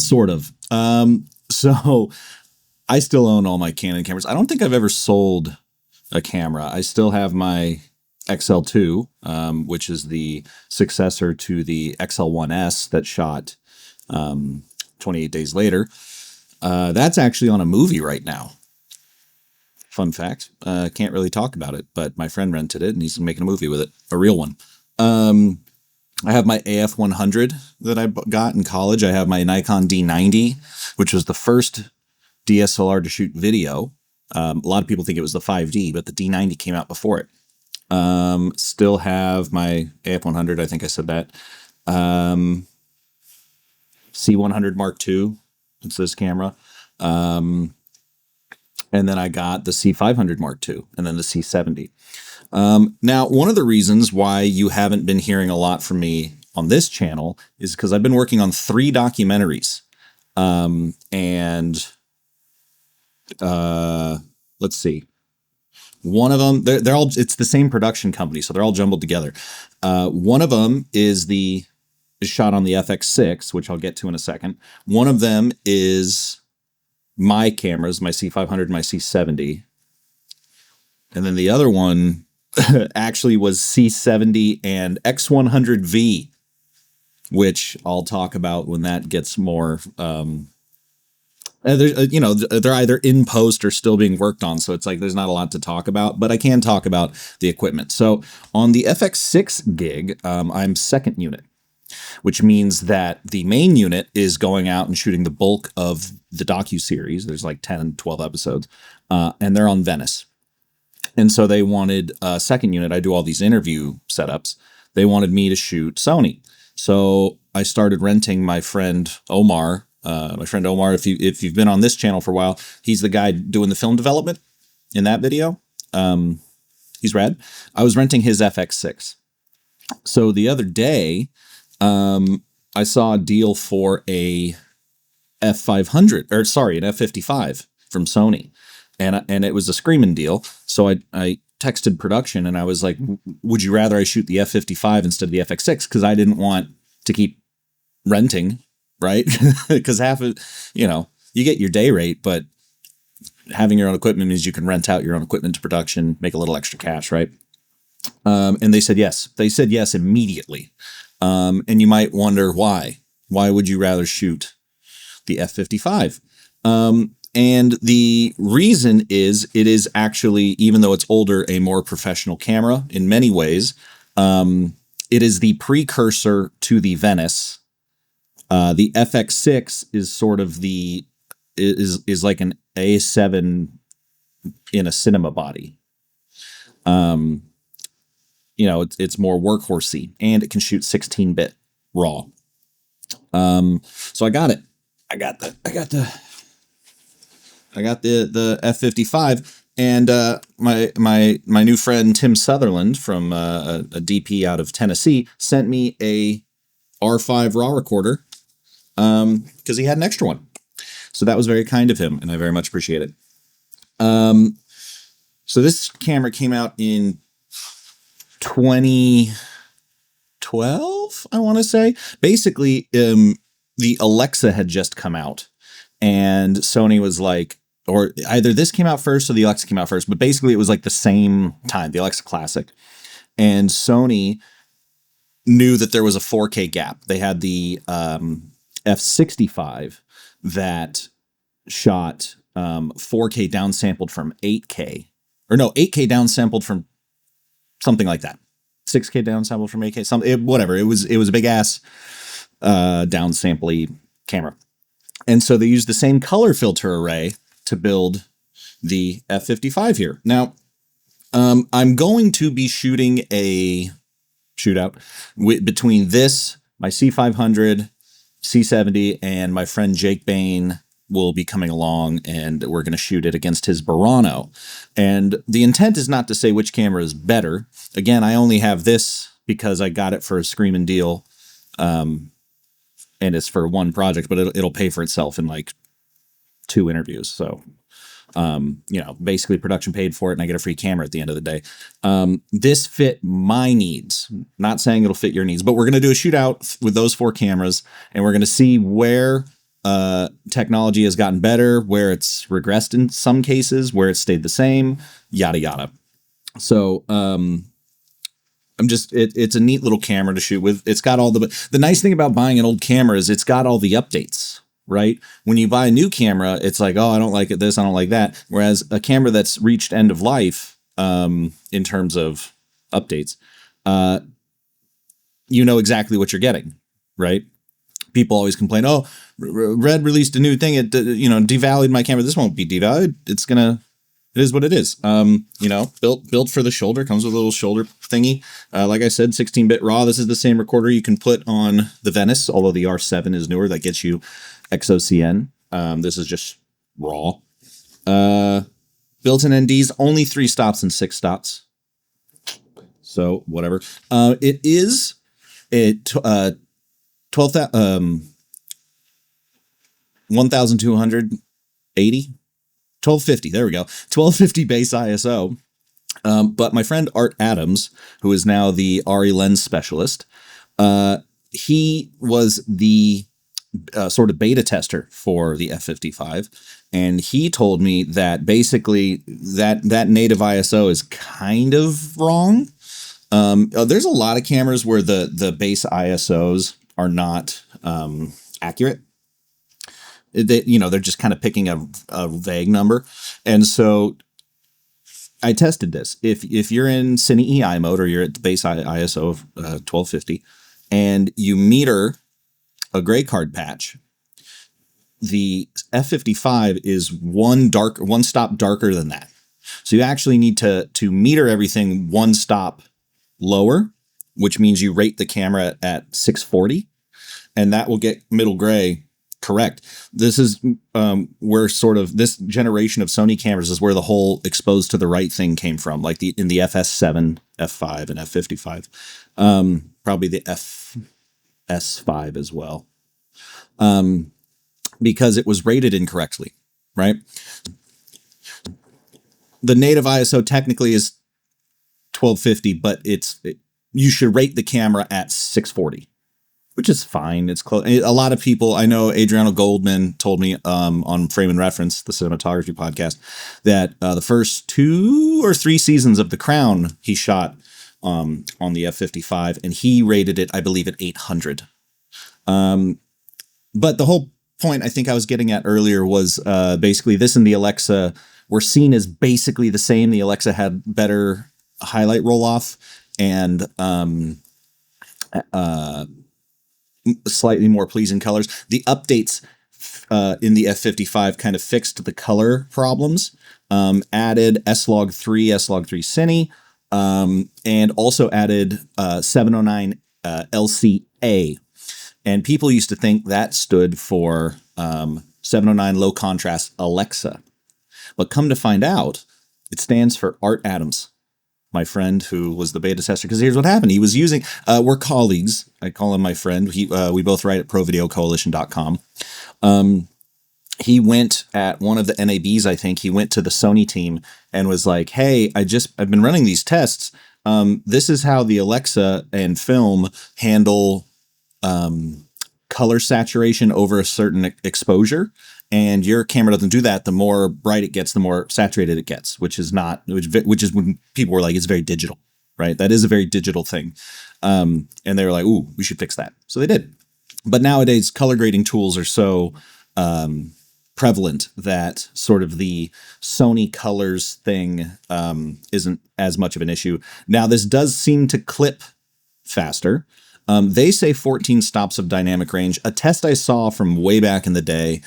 sort of. So I still own all my Canon cameras. I don't think I've ever sold a camera. I still have my XL2, which is the successor to the XL1S that shot 28 days later. That's actually on a movie right now. Fun fact. Can't really talk about it, but my friend rented it and he's making a movie with it, a real one. I have my AF100 that I got in college. I have my Nikon D90, which was the first DSLR to shoot video. A lot of people think it was the 5D, but the D90 came out before it. Still have my AF100. I think I said that. C100 Mark II. It's this camera. And then I got the C500 Mark II and then the C70. Now, one of the reasons why you haven't been hearing a lot from me on this channel is because I've been working on 3 documentaries. Let's see. One of them, they're all, it's the same production company, so they're all jumbled together. One of them is shot on the FX6, which I'll get to in a second. One of them is my cameras, my C500, my C70. And then the other one actually was C70 and X100V, which I'll talk about when that gets more, they're either in post or still being worked on. So it's like, there's not a lot to talk about, but I can talk about the equipment. So on the FX6 gig, I'm second unit, which means that the main unit is going out and shooting the bulk of the docuseries. There's like 10, 12 episodes, and they're on Venice. And so they wanted a second unit. I do all these interview setups. They wanted me to shoot Sony. So I started renting my friend Omar. If you've been on this channel for a while, he's the guy doing the film development in that video. He's rad. I was renting his FX6. So the other day, I saw a deal for a an F55 from Sony. And it was a screaming deal. So I texted production and I was like, would you rather I shoot the F55 instead of the FX6? Because I didn't want to keep renting, right? Because half of, you get your day rate, but having your own equipment means you can rent out your own equipment to production, make a little extra cash, right? And they said yes. They said yes immediately. And you might wonder why. Why would you rather shoot the F55? And the reason is it is actually, even though it's older, a more professional camera in many ways. It is the precursor to the Venice. The FX6 is sort of is like an A7 in a cinema body. It's more workhorsey and it can shoot 16-bit raw. So I got it. I got the F55, and my new friend Tim Sutherland from a DP out of Tennessee sent me a R5 RAW recorder because he had an extra one. So that was very kind of him, and I very much appreciate it. So this camera came out in 2012, I want to say. Basically, the Alexa had just come out, and Sony was like, or either this came out first or the Alexa came out first, but basically it was like the same time, the Alexa Classic. And Sony knew that there was a 4K gap. They had the F65 that shot 4K downsampled from 8K. Or no, 8K downsampled from something like that. 6K downsampled from 8K, whatever. It was a big ass downsampley camera. And so they used the same color filter array to build the F55 here. Now, I'm going to be shooting a shootout between this, my C500, C70, and my friend Jake Bain will be coming along, and we're going to shoot it against his Burano. And the intent is not to say which camera is better. Again, I only have this because I got it for a screaming deal, and it's for one project, but it'll pay for itself in like 2 interviews. So, basically production paid for it and I get a free camera at the end of the day. This fit my needs, not saying it'll fit your needs, but we're going to do a shootout with those 4 cameras and we're going to see where Technology has gotten better, where it's regressed in some cases, where it's stayed the same, yada yada. So it's a neat little camera to shoot with. It's got all the nice thing about buying an old camera is it's got all the updates, right? When you buy a new camera, it's like, oh, I don't like it this, I don't like that. Whereas a camera that's reached end of life, in terms of updates, you know exactly what you're getting, right? People always complain, oh, Red released a new thing, it devalued my camera. This won't be devalued. It is what it is. Built for the shoulder, comes with a little shoulder thingy. Like I said, 16-bit RAW. This is the same recorder you can put on the Venice, although the R7 is newer. That gets you XOCN. This is just RAW. Built-in NDs, only 3 stops and 6 stops. So whatever. It is 1280. 1250, there we go. 1250 base ISO. But my friend Art Adams, who is now the RE lens specialist, he was the sort of beta tester for the F55, and he told me that basically that native ISO is kind of wrong. There's a lot of cameras where the base ISOs are not accurate. They're just kind of picking a vague number. And so I tested this. If you're in Cine EI mode, or you're at the base ISO of 1250, and you meter a gray card patch, the F55 is one stop darker than that. So you actually need to meter everything one stop lower, which means you rate the camera at 640, and that will get middle gray correct. This is where sort of this generation of Sony cameras is where the whole exposed to the right thing came from, like in the FS7, F5, and F55. Probably the FS5 as well, because it was rated incorrectly, right? The native ISO technically is 1250, but you should rate the camera at 640. Which is fine. It's close. A lot of people, I know Adriano Goldman told me on Frame and Reference, the cinematography podcast, that the first 2 or 3 seasons of The Crown he shot on the F55, and he rated it, I believe, at 800. But the whole point I think I was getting at earlier was basically this and the Alexa were seen as basically the same. The Alexa had better highlight roll-off and slightly more pleasing colors. The updates in the F55 kind of fixed the color problems, added S-Log3 Cine, and also added 709 LCA. And people used to think that stood for 709 low contrast Alexa. But come to find out, it stands for Art Adams, my friend who was the beta tester. Because here's what happened. He was using, we're colleagues. I call him my friend. We both write at provideocoalition.com. He went at one of the NABs, I think. He went to the Sony team and was like, hey, I've been running these tests. This is how the Alexa and film handle color saturation over a certain exposure. And your camera doesn't do that. The more bright it gets, the more saturated it gets, which is when people were like, it's very digital, right? That is a very digital thing. And they were like, ooh, we should fix that. So they did. But nowadays, color grading tools are so prevalent that sort of the Sony colors thing isn't as much of an issue. Now, this does seem to clip faster. They say 14 stops of dynamic range. A test I saw from way back in the day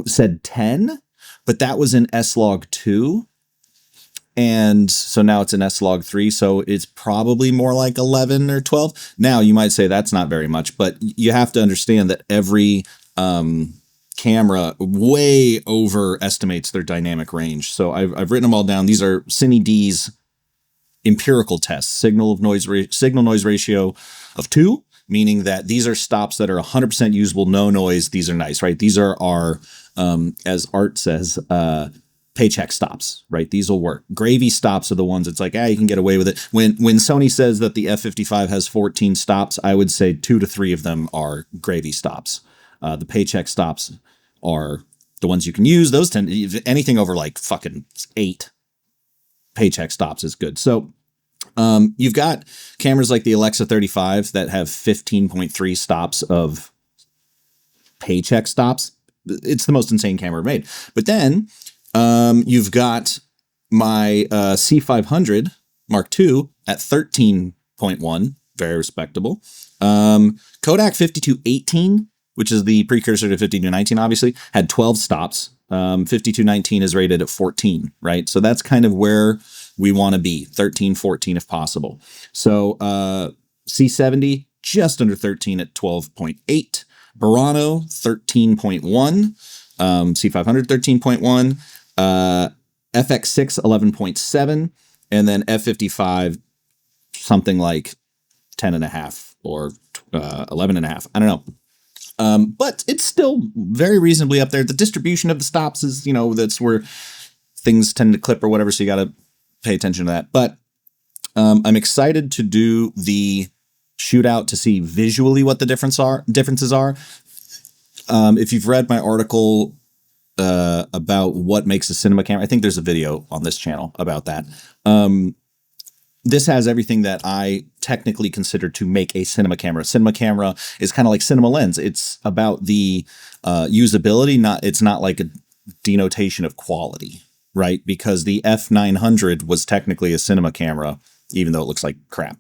said 10, but that was in S-Log2. And so now it's in S-Log3, so it's probably more like 11 or 12. Now, you might say that's not very much, but you have to understand that every camera way overestimates their dynamic range. So I've written them all down. These are Cine D's empirical tests, signal noise ratio of 2, meaning that these are stops that are 100% usable, no noise. These are nice, right? These are our, as Art says, paycheck stops, right? These will work. Gravy stops are the ones it's like, you can get away with it. When Sony says that the F55 has 14 stops, I would say 2 to 3 of them are gravy stops. The paycheck stops are the ones you can use. Those tend anything over like fucking 8 paycheck stops is good. So you've got cameras like the Alexa 35 that have 15.3 stops of paycheck stops. It's the most insane camera made. But then you've got my C500 Mark II at 13.1, very respectable. Kodak 5218, which is the precursor to 5219, obviously, had 12 stops. 5219 is rated at 14, right? So that's kind of where we want to be, 13, 14 if possible. So C70, just under 13 at 12.8. Burano, 13.1. C500, 13.1. FX6, 11.7. And then F55, something like 10.5 or 11.5. I don't know. But it's still very reasonably up there. The distribution of the stops is, that's where things tend to clip or whatever. So you got to pay attention to that. But I'm excited to do the shootout to see visually what the differences are. If you've read my article about what makes a cinema camera, I think there's a video on this channel about that. This has everything that I technically consider to make a cinema camera. Cinema camera is kind of like cinema lens. It's about the usability. It's not like a denotation of quality, right? Because the F900 was technically a cinema camera, even though it looks like crap.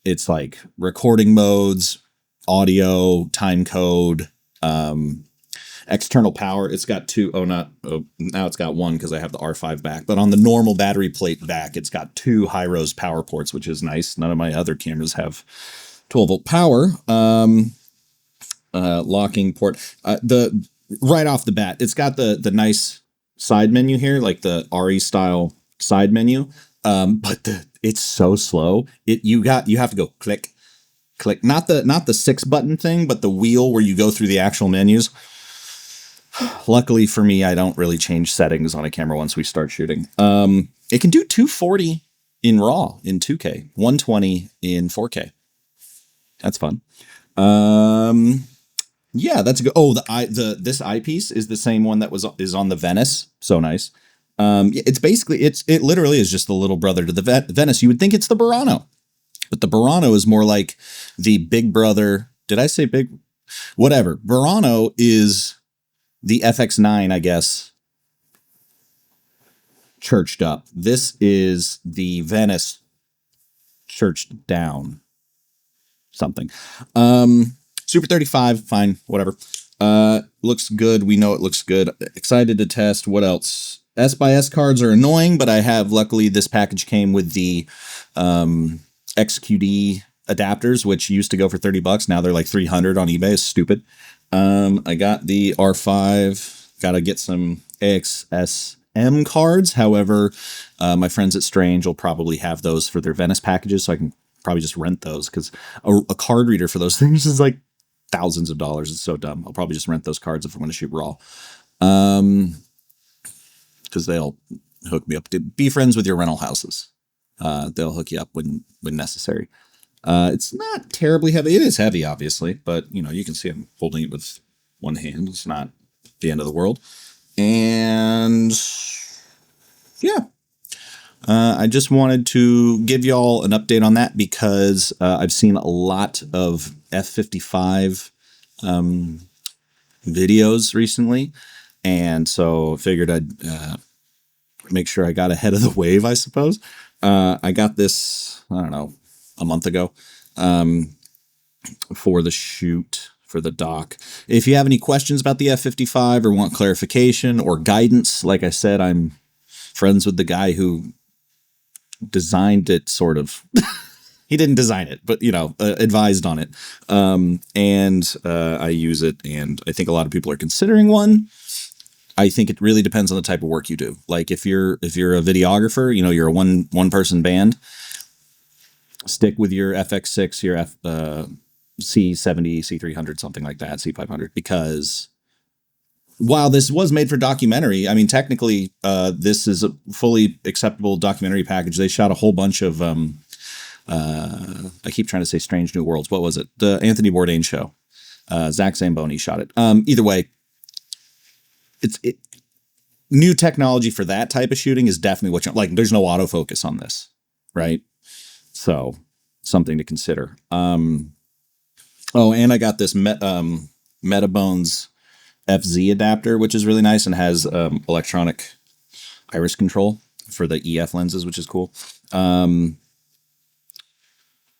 It's like recording modes, audio, time code, external power. It's got two. Now it's got one because I have the R5 back. But on the normal battery plate back, it's got 2 high-res power ports, which is nice. None of my other cameras have 12-volt power. Locking port. Right off the bat, it's got the nice side menu here, like the RE style side menu. But it's so slow. You have to go click, click. Not the 6 button thing, but the wheel where you go through the actual menus. Luckily for me, I don't really change settings on a camera once we start shooting. It can do 240 in RAW in 2K, 120 in 4K. That's fun. Yeah, that's good. Oh, this eyepiece is the same one that is on the Venice. So nice. It's basically it literally is just the little brother to the Venice. You would think it's the Burano, but the Burano is more like the big brother. Did I say big? Whatever. Burano is the FX9, I guess, churched up. This is the Venice churched down. Something. Super 35, fine, whatever. Looks good. We know it looks good. Excited to test. What else? S/S cards are annoying, but I have, luckily, this package came with the XQD adapters, which used to go for $30. Now they're like $300 on eBay. It's stupid. I got the R5. Got to get some AXS-M cards. However, my friends at Strange will probably have those for their Venice packages, so I can probably just rent those, because a card reader for those things is like thousands of dollars. It's so dumb. I'll probably just rent those cards if I'm going to shoot RAW. Because they'll hook me up. Be friends with your rental houses. They'll hook you up when necessary. It's not terribly heavy. It is heavy, obviously, but you can see I'm holding it with one hand. It's not the end of the world. And yeah, I just wanted to give y'all an update on that, because I've seen a lot of F55 videos recently. And so I figured I'd make sure I got ahead of the wave, I suppose. I got this, I don't know, a month ago for the shoot, for the doc. If you have any questions about the F55 or want clarification or guidance, like I said, I'm friends with the guy who designed it, sort of. He didn't design it, but, advised on it. And I use it, and I think a lot of people are considering one. I think it really depends on the type of work you do. Like if you're a videographer, you're a one person band, stick with your FX6, your C70, C300, something like that, C500, because while this was made for documentary, I mean, technically, this is a fully acceptable documentary package. They shot a whole bunch of I keep trying to say Strange New Worlds. What was it? The Anthony Bourdain show. Zach Zamboni shot it. Either way, it new technology for that type of shooting is definitely what you like. There's no autofocus on this, right? So something to consider. Oh, and I got this Metabones FZ adapter, which is really nice and has electronic iris control for the EF lenses, which is cool.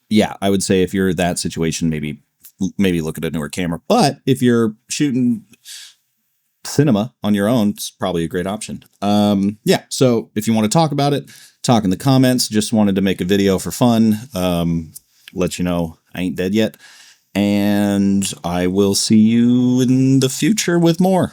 Yeah, I would say if you're in that situation, maybe look at a newer camera. But if you're shooting cinema on your own, it's probably a great option. Yeah, so if you want to talk about it, talk in the comments. Just wanted to make a video for fun. Let you know I ain't dead yet. And I will see you in the future with more.